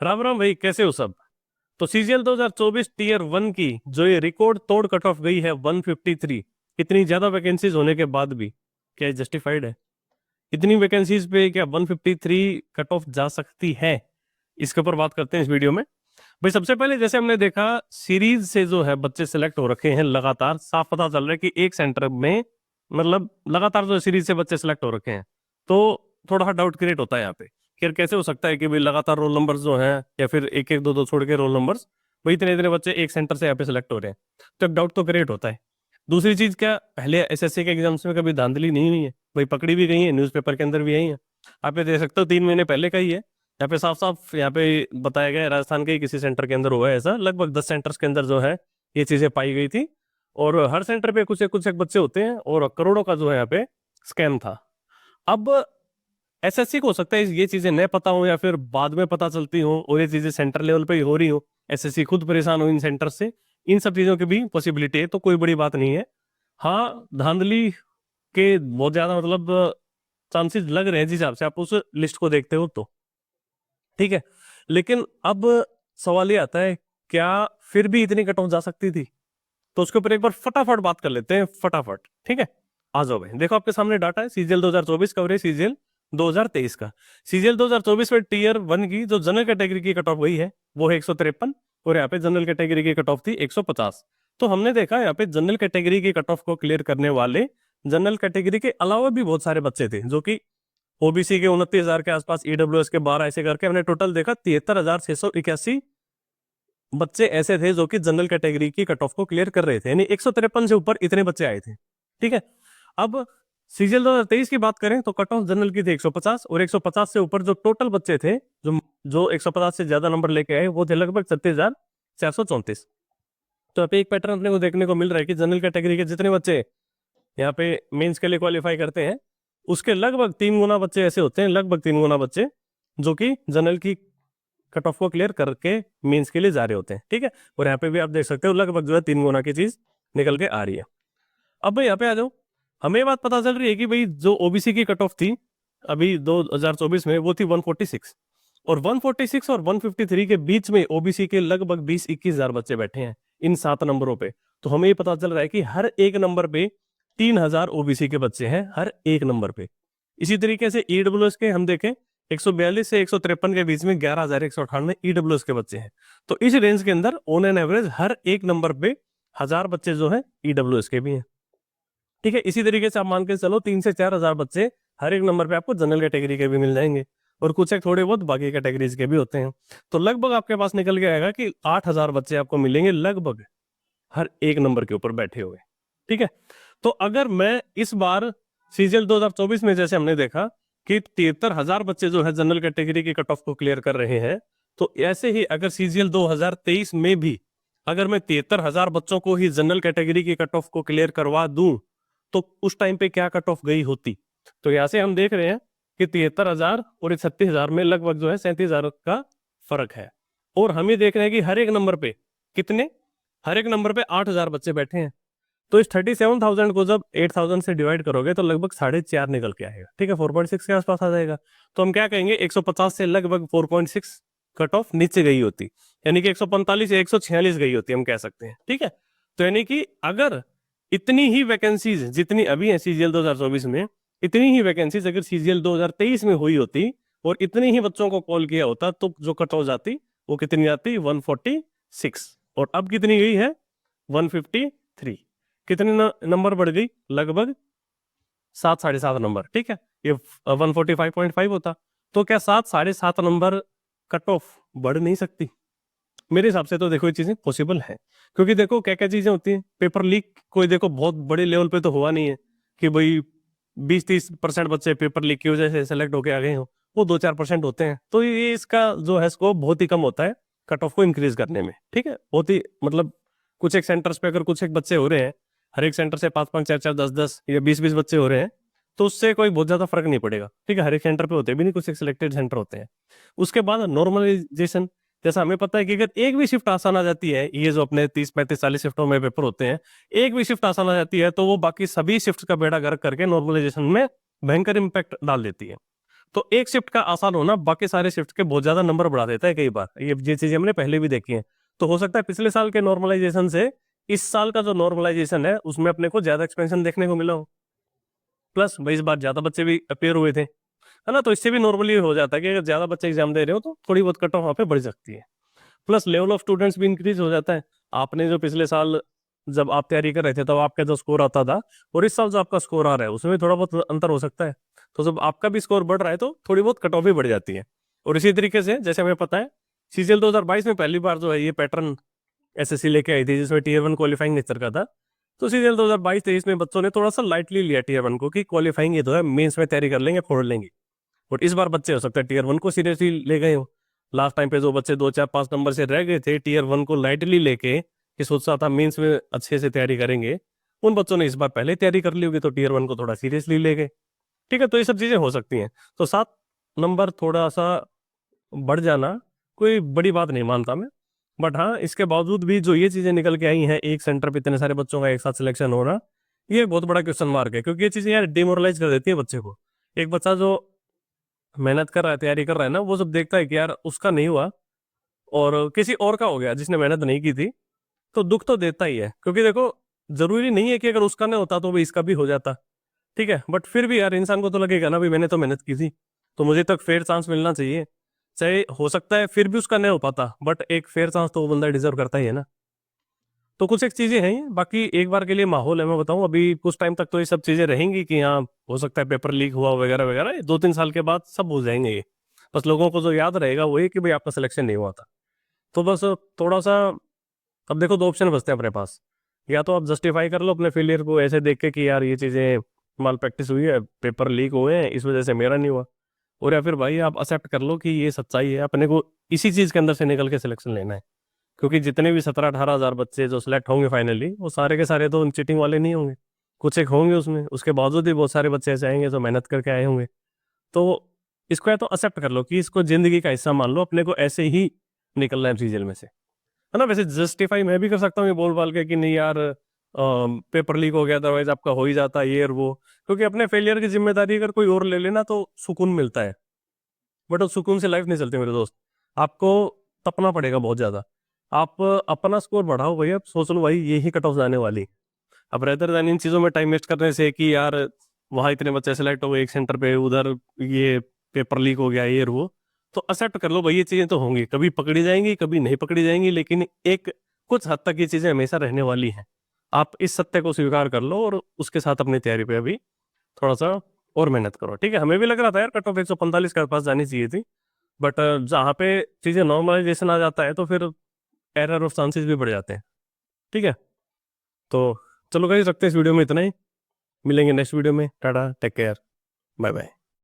राम राम भाई, कैसे हो सब। तो सीजीएल 2024 टीयर 1 की जो ये रिकॉर्ड तोड़ कट ऑफ गई है 153, इतनी ज्यादा वैकेंसीज होने के बाद भी क्या जस्टिफाइड है? इतनी वैकेंसीज पे क्या 153 कट ऑफ जा सकती है? इसके ऊपर बात करते हैं इस वीडियो में। भाई सबसे पहले जैसे हमने देखा, सीरीज से जो है बच्चे सिलेक्ट हो रखे हैं लगातार, साफ पता चल रहा है कि एक सेंटर में मतलब लगातार जो सीरीज से बच्चे सिलेक्ट हो रखे हैं। तो थोड़ा सा डाउट क्रिएट होता है यहाँ पे कि यार कैसे हो सकता है कि भाई लगातार रोल नंबर्स जो हैं या फिर एक एक दो दो छोड़ के रोल नंबर्स, भाई इतने इतने बच्चे एक सेंटर से यहाँ पे सिलेक्ट हो रहे हैं। तो एक डाउट तो क्रिएट होता है। दूसरी चीज, क्या पहले एसएससी के एग्जाम्स में कभी धांधली नहीं हुई है? भाई पकड़ी भी गई है, न्यूज़पेपर के अंदर भी आई है। आप ये देख सकते हो 3 महीने पहले का ही है। यहाँ पे साफ साफ यहाँ पे बताया गया है, राजस्थान के ही किसी सेंटर के अंदर हुआ है ऐसा। लगभग 10 सेंटर्स के अंदर जो है ये चीजें पाई गई थी। और हर सेंटर पे कुछ एक बच्चे होते हैं और करोड़ों का जो है यहाँ पे स्कैम था। अब एसएससी को हो सकता है ये चीजें न पता हो या फिर बाद में पता चलती हो और ये चीजें सेंटर लेवल पे ही हो रही हो, एसएससी खुद परेशान हो इन सेंटर से। इन सब चीजों की भी पॉसिबिलिटी है, तो कोई बड़ी बात नहीं है। हाँ, धांधली के बहुत ज्यादा मतलब चांसेस लग रहे हैं जिस हिसाब से आप उस लिस्ट को देखते हो तो। ठीक है, लेकिन अब सवाल ये आता है, क्या फिर भी इतनी कट ऑफ जा सकती थी? तो उसके ऊपर एक बार फटाफट बात कर लेते हैं, फटाफट। ठीक है, आ जाओ भाई। देखो आपके सामने डाटा है सीजीएल 2024 का और सीजीएल 2023 का। सीजीएल 2024 में टीयर 1 की जो जनरल कैटेगरी की कट ऑफ गई है वो है 153, और यहाँ पे जनरल कैटेगरी की कट ऑफ थी 150। तो हमने देखा यहाँ पे जनरल कैटेगरी की कट ऑफ को क्लियर करने वाले जनरल कैटेगरी के अलावा भी बहुत सारे बच्चे थे, जो कि ओबीसी के 29,000 के आसपास, ईडब्ल्यूएस के 12, ऐसे करके हमने टोटल देखा 73,681 बच्चे ऐसे थे जो कि जनरल कैटेगरी की कट ऑफ को क्लियर कर रहे थे, यानी 153 से ऊपर इतने बच्चे आए थे। ठीक है, अब सीजीएल 2023 की बात करें तो कट ऑफ जनरल की थी 150, और 150 से ऊपर जो टोटल बच्चे थे, जो 150 से ज्यादा नंबर लेके आए, वो थे लगभग 36,434। तो यहाँ पे एक पैटर्न अपने को देखने को मिल रहा है कि जनरल कैटेगरी के जितने बच्चे यहाँ पे मेंस के लिए क्वालिफाई करते हैं, उसके लगभग 3 गुना बच्चे ऐसे होते हैं, लगभग 3 गुना बच्चे जो कि जनरल की कट ऑफ को क्लियर करके मेंस के लिए जा रहे होते हैं। ठीक है, और यहाँ पे भी आप देख सकते हो लगभग जो है 3 गुना की चीज निकल के आ रही है। अब भाई यहाँ पे आ जाओ, हमें बात पता चल रही है कि भाई जो ओबीसी की कट ऑफ थी अभी 2024 में, वो थी 146, और 146 और 153 के बीच में ओबीसी के लगभग 20-21 हजार बच्चे बैठे हैं इन 7 नंबरों पे। तो हमें ये पता चल रहा है कि हर एक नंबर पे 3,000 ओबीसी के बच्चे हैं, हर एक नंबर पे। इसी तरीके से ईडब्ल्यूएस के हम देखें, 142 से 153 के बीच में 11,198 ईडब्ल्यूएस के बच्चे हैं। तो इस रेंज के अंदर ऑन एन एवरेज हर एक नंबर पे 1,000 बच्चे जो है ईडब्ल्यूएस के भी हैं। ठीक है, इसी तरीके से आप मान के चलो 3 से 4 हजार बच्चे हर एक नंबर पे आपको जनरल कैटेगरी के भी मिल जाएंगे, और कुछ एक थोड़े बहुत बाकी कैटेगरीज के भी होते हैं। तो लगभग आपके पास निकल के आएगा कि 8,000 बच्चे आपको मिलेंगे लगभग हर एक नंबर के ऊपर बैठे हुए। ठीक है, तो अगर मैं इस बार सीजीएल 2024 में जैसे हमने देखा कि 73,000 बच्चे जो है जनरल कैटेगरी की कट ऑफ को क्लियर कर रहे हैं, तो ऐसे ही अगर सीजीएल 2023 में भी अगर मैं 73,000 बच्चों को ही जनरल कैटेगरी की कट ऑफ को क्लियर करवा दूं, तो उस टाइम पे क्या कट ऑफ गई होती? तो यहां से हम देख रहे हैं कि 73,000 और 36,000 में लगभग जो है 37,000 का फर्क है। और हम ये देख रहे हैं कि हर एक नंबर पे कितने, हर एक नंबर पे 8,000 बच्चे बैठे हैं। तो इस 37,000 को जब 8,000 से डिवाइड करोगे तो लगभग 4.5 निकल के आएगा। ठीक है, 4.6 के आसपास आ जाएगा। तो हम क्या कहेंगे, 150 से लगभग 4.6 कट ऑफ नीचे गई होती, यानी कि 145 या 146 गई होती, हम कह सकते हैं। ठीक है, तो यानी कि अगर इतनी ही वैकेंसीज जितनी अभी है सीजीएल 2024 में, इतनी ही वैकेंसीज अगर सीजीएल 2023 में हुई होती और इतने ही बच्चों को कॉल किया होता, तो जो कट ऑफ जाती वो कितनी आती, 146। और अब कितनी गई है, 153। कितने नंबर बढ़ गई, लगभग 7-7.5 नंबर। ठीक है, ये 145.5 होता। तो क्या 7-7.5 नंबर कट ऑफ बढ़ नहीं सकती? मेरे हिसाब से तो देखो ये चीजें पॉसिबल है, क्योंकि देखो क्या क्या चीजें होती हैं। पेपर लीक कोई देखो बहुत बड़े लेवल पे तो हुआ नहीं है कि भाई 20-30% बच्चे पेपर लीक की वजह से सेलेक्ट होके आ गए हो, वो 2-4% होते हैं। तो ये इसका जो है स्कोप बहुत ही कम होता है कट ऑफ को इंक्रीज करने में। ठीक है, बहुत ही मतलब कुछ एक सेंटर्स पे अगर कुछ एक बच्चे हो रहे हैं, हर एक सेंटर से 5-5, 4-4, 10-10 या 20-20 बच्चे हो रहे हैं, तो उससे कोई बहुत ज्यादा फर्क नहीं पड़ेगा। ठीक है, हर एक सेंटर पे होते भी नहीं, कुछ एक सिलेक्टेड सेंटर होते हैं। उसके बाद नॉर्मलाइजेशन, जैसा हमें पता है कि अगर एक भी शिफ्ट आसान आ जाती है, ये जो अपने 30-35-40 शिफ्टों में पेपर होते हैं, एक भी शिफ्ट आसान आ जाती है तो वो बाकी सभी शिफ्ट का बेड़ा गर्क करके नॉर्मलाइजेशन में भयंकर इंपैक्ट डाल देती है। तो एक शिफ्ट का आसान होना बाकी सारे शिफ्ट के बहुत ज्यादा नंबर बढ़ा देता है कई बार। ये चीजें हमने पहले भी देखी है। तो हो सकता है पिछले साल के नॉर्मलाइजेशन से इस साल का जो नॉर्मलाइजेशन है उसमें अपने को ज्यादा एक्सपेंशन देखने को मिला हो। प्लस भाई इस बार ज्यादा बच्चे भी अपेयर हुए थे, है ना, तो इससे भी नॉर्मली हो जाता है कि अगर ज्यादा बच्चे एग्जाम दे रहे हो तो थोड़ी बहुत कट ऑफ वहाँ पे बढ़ सकती है। प्लस लेवल ऑफ स्टूडेंट्स भी इंक्रीज हो जाता है। आपने जो पिछले साल जब आप तैयारी कर रहे थे तब आपका जो स्कोर आता था और इस साल जो आपका स्कोर आ रहा है उसमें भी थोड़ा बहुत अंतर हो सकता है। तो जब आपका भी स्कोर बढ़ रहा है तो थोड़ी बहुत कट ऑफ भी बढ़ जाती है। और इसी तरीके से जैसे हमें पता है सीजीएल 2022 में पहली बार जो है ये पैटर्न एसएससी लेके आई थी जिसमें टीयर 1 क्वालिफाइंग नेचर का था। तो सीजीएल 2022-23 में बच्चों ने थोड़ा सा लाइटली लिया टीयर 1 को कि क्वालिफाइंग ये तो है, मेंस में तैयारी कर लेंगे, फोड़ लेंगे। और इस बार बच्चे हो सकता है टीयर 1 को सीरियसली ले गए हो। लास्ट टाइम पे जो बच्चे 2 4 5 नंबर से रह गए थे टीयर 1 को लाइटली लेके कि सोचा था मेंस में अच्छे से तैयारी करेंगे, उन बच्चों ने इस बार पहले तैयारी कर ली होगी तो टीयर 1 को थोड़ा सीरियसली ले गए। ठीक है, तो ये सब चीजें हो सकती हैं। तो 7 नंबर थोड़ा सा बढ़ जाना कोई बड़ी बात नहीं मानता मैं। बट हाँ, इसके बावजूद भी जो ये चीजें निकल के आई हैं, एक सेंटर पे इतने सारे बच्चों का एक साथ सिलेक्शन होना, ये बहुत बड़ा क्वेश्चन मार्क है। क्योंकि ये चीजें यार डिमोरलाइज कर देती है बच्चे को। एक बच्चा जो मेहनत कर रहा है, तैयारी कर रहा है ना, वो जब देखता है कि यार उसका नहीं हुआ और किसी और का हो गया जिसने मेहनत नहीं की थी, तो दुख तो देता ही है। क्योंकि देखो, जरूरी नहीं है कि अगर उसका नहीं होता तो भी इसका भी हो जाता। ठीक है, बट फिर भी यार इंसान को तो लगेगा ना, भाई मैंने तो मेहनत की थी तो मुझे तक फेयर चांस मिलना चाहिए। चाहे हो सकता है फिर भी उसका नहीं हो पाता, बट एक फेयर चांस तो वो बंदा डिजर्व करता ही है ना। तो कुछ एक चीजें हैं ये। बाकी एक बार के लिए माहौल है, मैं बताऊं अभी कुछ टाइम तक तो ये सब चीजें रहेंगी कि हाँ हो सकता है पेपर लीक हुआ वगैरह वगैरह, 2 3 साल के बाद सब हो जाएंगे ये। बस लोगों को जो याद रहेगा वो ये कि भाई आपका सिलेक्शन नहीं हुआ था। तो बस थोड़ा सा, अब देखो 2 ऑप्शन बचते हैं अपने पास। या तो आप जस्टिफाई कर लो अपने फेलियर को ऐसे देख के कि यार ये चीजें माल प्रैक्टिस हुई है, पेपर लीक हुए हैं, इस वजह से मेरा नहीं हुआ। और या फिर भाई आप एक्सेप्ट कर लो कि ये सच्चाई है, अपने को इसी चीज के अंदर से निकल के सिलेक्शन लेना है। क्योंकि जितने भी 17 18 हज़ार बच्चे जो सिलेक्ट होंगे फाइनली, वो सारे के सारे तो चीटिंग वाले नहीं होंगे। कुछ एक होंगे उसमें, उसके बावजूद भी बहुत सारे बच्चे ऐसे आएंगे जो मेहनत करके आए होंगे। तो इसको या तो एक्सेप्ट कर लो कि इसको जिंदगी का हिस्सा मान लो, अपने को ऐसे ही निकलना है सीजल में से, है ना। वैसे जस्टिफाई मैं भी कर सकता हूँ ये बोल बाल के कि नहीं यार पेपर लीक हो गया, अदरवाइज आपका हो ही जाता ये और वो। क्योंकि अपने फेलियर की जिम्मेदारी अगर कोई और ले लेना तो सुकून मिलता है, बट उस सुकून से लाइफ नहीं चलती मेरे दोस्त। आपको तपना पड़ेगा बहुत ज्यादा। आप अपना स्कोर बढ़ाओ भाई, अब सोच लो भाई यही कट ऑफ जाने वाली। अब रेदर देन इन चीजों में टाइम वेस्ट करने से कि यार वहां इतने बच्चे सेलेक्ट हो गए एक सेंटर पे, उधर ये पेपर लीक हो गया ये और वो, तो एक्सेप्ट कर लो भाई ये चीजें तो होंगी, कभी पकड़ी जाएंगी कभी नहीं पकड़ी जाएंगी, लेकिन एक कुछ हद तक ये चीजें हमेशा रहने वाली हैं। आप इस सत्य को स्वीकार कर लो और उसके साथ अपनी तैयारी पे अभी थोड़ा सा और मेहनत करो। ठीक है, हमें भी लग रहा था यार कट ऑफ 145 के पास जानी चाहिए थी, बट जहाँ पे चीजें नॉर्मलाइजेशन आ जाता है तो फिर एरर ऑफ चांसेस भी बढ़ जाते हैं। ठीक है, तो चलो गाइस रखते हैं इस वीडियो में इतना ही। मिलेंगे नेक्स्ट वीडियो में। Tata, take care, bye bye.